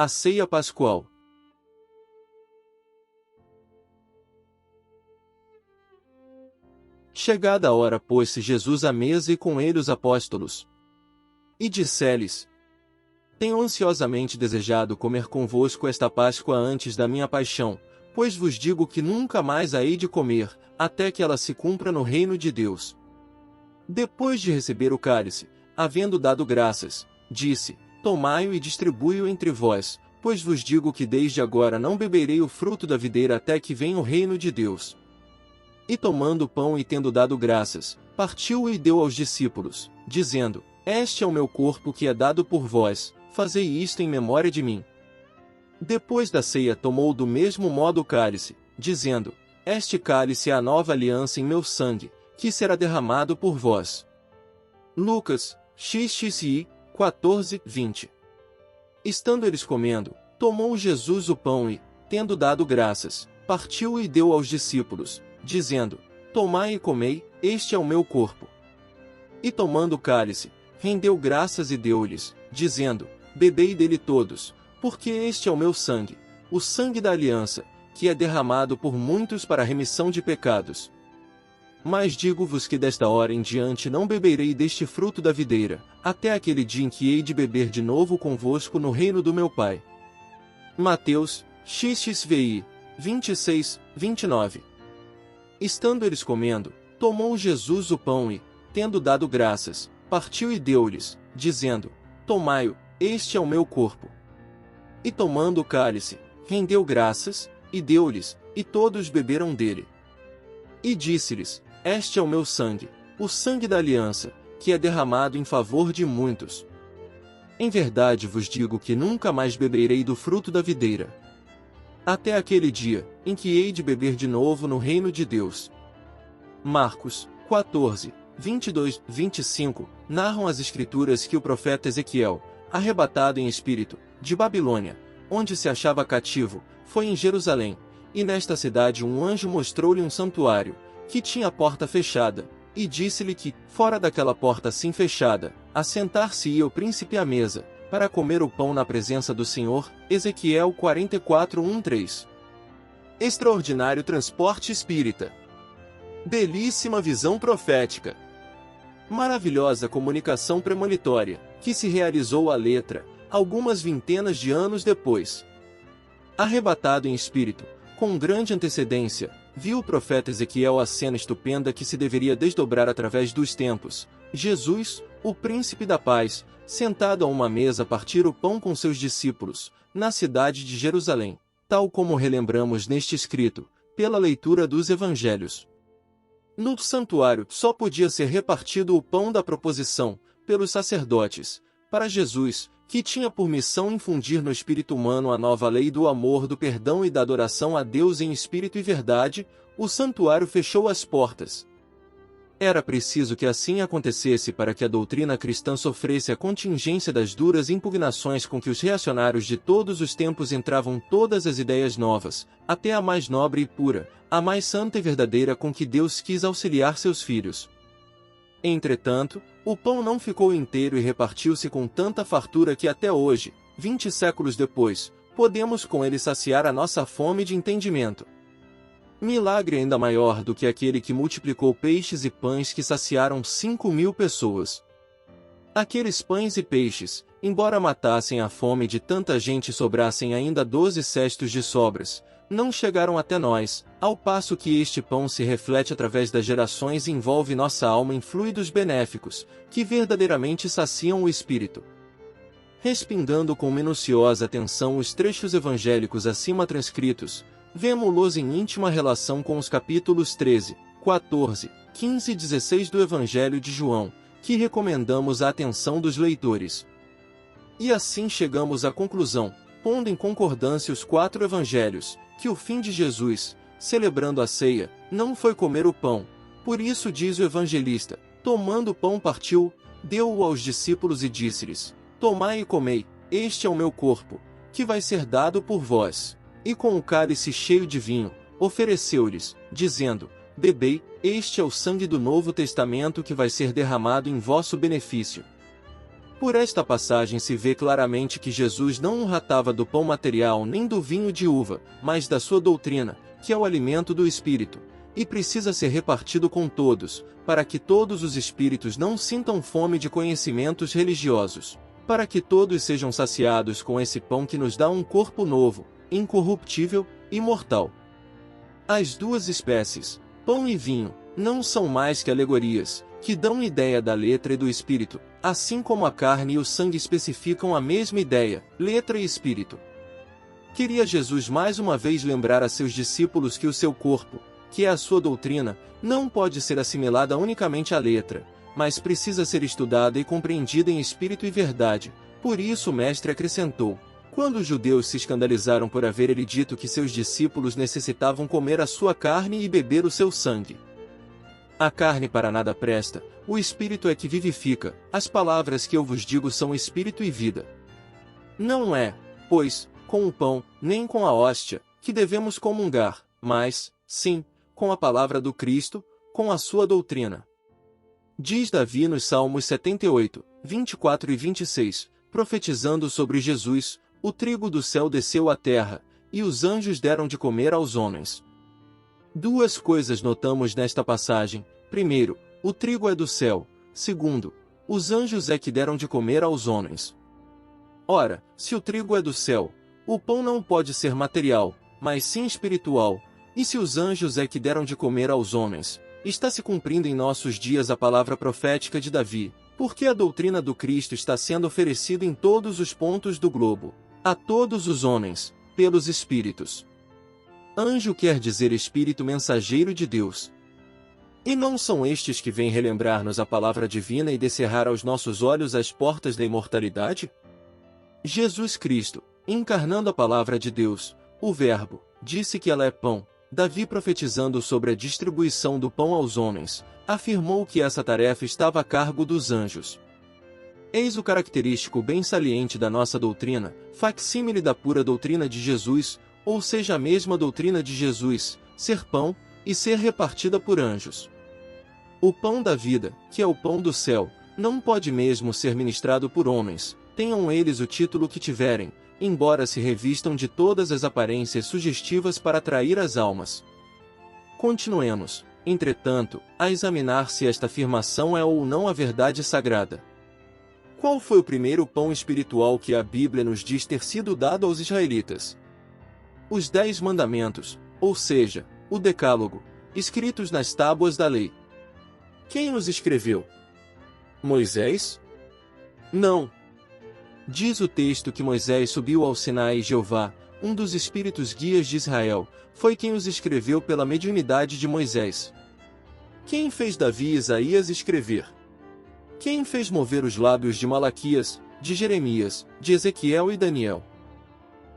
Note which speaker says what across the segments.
Speaker 1: A ceia pascual. Chegada a hora, pôs-se Jesus à mesa e com ele os apóstolos. E disse-lhes: Tenho ansiosamente desejado comer convosco esta Páscoa antes da minha paixão, pois vos digo que nunca mais a hei de comer, até que ela se cumpra no reino de Deus. Depois de receber o cálice, havendo dado graças, disse: Tomai-o e distribui-o entre vós, pois vos digo que desde agora não beberei o fruto da videira até que venha o reino de Deus. E tomando o pão e tendo dado graças, partiu-o e deu aos discípulos, dizendo: Este é o meu corpo que é dado por vós, fazei isto em memória de mim. Depois da ceia tomou do mesmo modo o cálice, dizendo: Este cálice é a nova aliança em meu sangue, que será derramado por vós. Lucas, XXI, 14, 20. Estando eles comendo, tomou Jesus o pão e, tendo dado graças, partiu e deu aos discípulos, dizendo: Tomai e comei, este é o meu corpo. E tomando o cálice, rendeu graças e deu-lhes, dizendo: Bebei dele todos, porque este é o meu sangue, o sangue da aliança, que é derramado por muitos para a remissão de pecados. Mas digo-vos que desta hora em diante não beberei deste fruto da videira, até aquele dia em que hei de beber de novo convosco no reino do meu Pai. Mateus, XXVI, 26, 29. Estando eles comendo, tomou Jesus o pão e, tendo dado graças, partiu e deu-lhes, dizendo: Tomai-o, este é o meu corpo. E tomando o cálice, rendeu graças, e deu-lhes, e todos beberam dele. E disse-lhes: Este é o meu sangue, o sangue da aliança, que é derramado em favor de muitos. Em verdade vos digo que nunca mais beberei do fruto da videira, até aquele dia, em que hei de beber de novo no reino de Deus. Marcos, 14, 22, 25, narram as escrituras que o profeta Ezequiel, arrebatado em espírito, de Babilônia, onde se achava cativo, foi em Jerusalém, e nesta cidade um anjo mostrou-lhe um santuário, que tinha a porta fechada, e disse-lhe que, fora daquela porta assim fechada, assentar-se-ia o príncipe à mesa, para comer o pão na presença do Senhor. Ezequiel 44, 1-3. Extraordinário transporte espírita. Belíssima visão profética. Maravilhosa comunicação premonitória, que se realizou à letra, algumas vintenas de anos depois. Arrebatado em espírito, com grande antecedência, viu o profeta Ezequiel a cena estupenda que se deveria desdobrar através dos tempos. Jesus, o príncipe da paz, sentado a uma mesa a partir o pão com seus discípulos, na cidade de Jerusalém, tal como relembramos neste escrito, pela leitura dos evangelhos. No santuário só podia ser repartido o pão da proposição, pelos sacerdotes, para Jesus, que tinha por missão infundir no espírito humano a nova lei do amor, do perdão e da adoração a Deus em espírito e verdade. O santuário fechou as portas. Era preciso que assim acontecesse para que a doutrina cristã sofresse a contingência das duras impugnações com que os reacionários de todos os tempos entravam todas as ideias novas, até a mais nobre e pura, a mais santa e verdadeira com que Deus quis auxiliar seus filhos. Entretanto, o pão não ficou inteiro e repartiu-se com tanta fartura que até hoje, 20 séculos depois, podemos com ele saciar a nossa fome de entendimento. Milagre ainda maior do que aquele que multiplicou peixes e pães que saciaram 5.000 pessoas. Aqueles pães e peixes, embora matassem a fome de tanta gente e sobrassem ainda 12 cestos de sobras, não chegaram até nós, ao passo que este pão se reflete através das gerações e envolve nossa alma em fluidos benéficos, que verdadeiramente saciam o espírito. Respingando com minuciosa atenção os trechos evangélicos acima transcritos, vemo-los em íntima relação com os capítulos 13, 14, 15 e 16 do Evangelho de João, que recomendamos à atenção dos leitores. E assim chegamos à conclusão, pondo em concordância os 4 evangelhos, que o fim de Jesus, celebrando a ceia, não foi comer o pão. Por isso diz o evangelista: tomando o pão partiu, deu-o aos discípulos e disse-lhes: Tomai e comei, este é o meu corpo, que vai ser dado por vós. E com o cálice cheio de vinho, ofereceu-lhes, dizendo: Bebei, este é o sangue do Novo Testamento que vai ser derramado em vosso benefício. Por esta passagem se vê claramente que Jesus não tratava do pão material nem do vinho de uva, mas da sua doutrina, que é o alimento do Espírito, e precisa ser repartido com todos, para que todos os espíritos não sintam fome de conhecimentos religiosos, para que todos sejam saciados com esse pão que nos dá um corpo novo, incorruptível, imortal. As duas espécies, pão e vinho, não são mais que alegorias, que dão ideia da letra e do espírito, assim como a carne e o sangue especificam a mesma ideia, letra e espírito. Queria Jesus mais uma vez lembrar a seus discípulos que o seu corpo, que é a sua doutrina, não pode ser assimilada unicamente à letra, mas precisa ser estudada e compreendida em espírito e verdade. Por isso o mestre acrescentou: quando os judeus se escandalizaram por haver ele dito que seus discípulos necessitavam comer a sua carne e beber o seu sangue. A carne para nada presta, o espírito é que vivifica, as palavras que eu vos digo são espírito e vida. Não é, pois, com o pão, nem com a hóstia, que devemos comungar, mas, sim, com a palavra do Cristo, com a sua doutrina. Diz Davi nos Salmos 78, 24 e 26, profetizando sobre Jesus: o trigo do céu desceu à terra, e os anjos deram de comer aos homens. Duas coisas notamos nesta passagem: primeiro, o trigo é do céu; segundo, os anjos é que deram de comer aos homens. Ora, se o trigo é do céu, o pão não pode ser material, mas sim espiritual, e se os anjos é que deram de comer aos homens, está se cumprindo em nossos dias a palavra profética de Davi, porque a doutrina do Cristo está sendo oferecida em todos os pontos do globo, a todos os homens, pelos espíritos. Anjo quer dizer espírito mensageiro de Deus. E não são estes que vêm relembrar-nos a palavra divina e descerrar aos nossos olhos as portas da imortalidade? Jesus Cristo, encarnando a palavra de Deus, o Verbo, disse que ela é pão. Davi, profetizando sobre a distribuição do pão aos homens, afirmou que essa tarefa estava a cargo dos anjos. Eis o característico bem saliente da nossa doutrina, facsímile da pura doutrina de Jesus, ou seja, a mesma doutrina de Jesus, ser pão, e ser repartida por anjos. O pão da vida, que é o pão do céu, não pode mesmo ser ministrado por homens, tenham eles o título que tiverem, embora se revistam de todas as aparências sugestivas para atrair as almas. Continuemos, entretanto, a examinar se esta afirmação é ou não a verdade sagrada. Qual foi o primeiro pão espiritual que a Bíblia nos diz ter sido dado aos israelitas? Os 10 mandamentos, ou seja, o Decálogo, escritos nas tábuas da lei. Quem os escreveu? Moisés? Não. Diz o texto que Moisés subiu ao Sinai e Jeová, um dos espíritos guias de Israel, foi quem os escreveu pela mediunidade de Moisés. Quem fez Davi e Isaías escrever? Quem fez mover os lábios de Malaquias, de Jeremias, de Ezequiel e Daniel?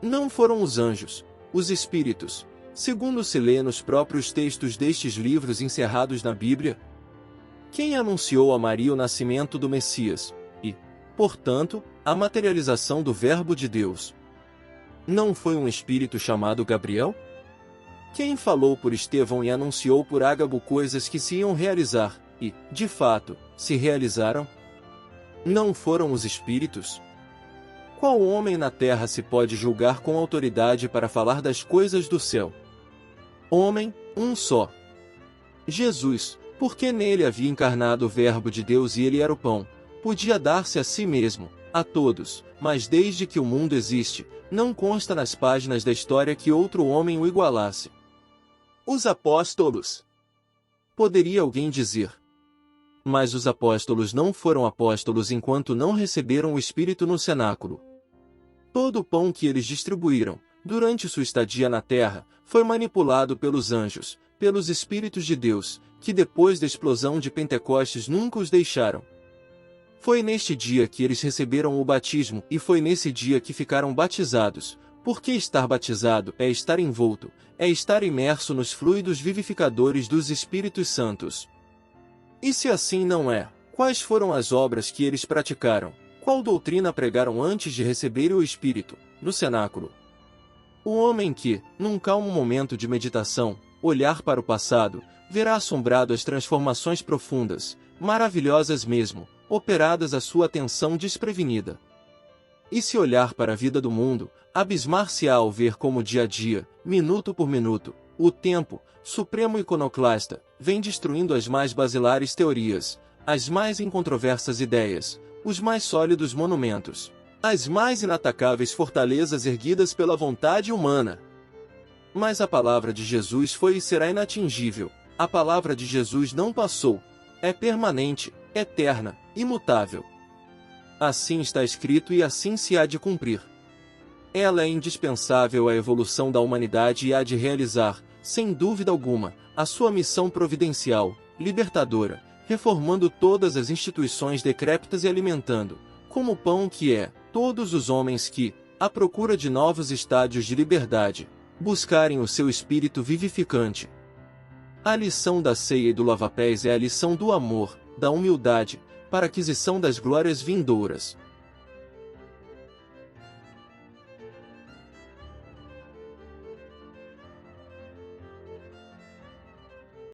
Speaker 1: Não foram os anjos, os espíritos, segundo se lê nos próprios textos destes livros encerrados na Bíblia? Quem anunciou a Maria o nascimento do Messias, e, portanto, a materialização do Verbo de Deus? Não foi um espírito chamado Gabriel? Quem falou por Estevão e anunciou por Ágabo coisas que se iam realizar, e, de fato, se realizaram? Não foram os espíritos? Qual homem na terra se pode julgar com autoridade para falar das coisas do céu? Homem, um só. Jesus, porque nele havia encarnado o Verbo de Deus e ele era o pão, podia dar-se a si mesmo, a todos, mas desde que o mundo existe, não consta nas páginas da história que outro homem o igualasse. Os apóstolos. Poderia alguém dizer. Mas os apóstolos não foram apóstolos enquanto não receberam o Espírito no cenáculo. Todo o pão que eles distribuíram, durante sua estadia na terra, foi manipulado pelos anjos, pelos Espíritos de Deus, que depois da explosão de Pentecostes nunca os deixaram. Foi neste dia que eles receberam o batismo e foi nesse dia que ficaram batizados, porque estar batizado é estar envolto, é estar imerso nos fluidos vivificadores dos Espíritos Santos. E se assim não é, quais foram as obras que eles praticaram? Qual doutrina pregaram antes de receberem o Espírito, no cenáculo? O homem que, num calmo momento de meditação, olhar para o passado, verá assombrado as transformações profundas, maravilhosas mesmo, operadas à sua atenção desprevenida. E se olhar para a vida do mundo, abismar-se-á ao ver como dia a dia, minuto por minuto, o tempo, supremo iconoclasta, vem destruindo as mais basilares teorias, as mais incontroversas ideias, os mais sólidos monumentos, as mais inatacáveis fortalezas erguidas pela vontade humana. Mas a palavra de Jesus foi e será inatingível. A palavra de Jesus não passou. É permanente, eterna, imutável. Assim está escrito e assim se há de cumprir. Ela é indispensável à evolução da humanidade e há de realizar, sem dúvida alguma, a sua missão providencial, libertadora, reformando todas as instituições decrépitas e alimentando, como pão que é, todos os homens que, à procura de novos estádios de liberdade, buscarem o seu espírito vivificante. A lição da ceia e do lava-pés é a lição do amor, da humildade, para a aquisição das glórias vindouras.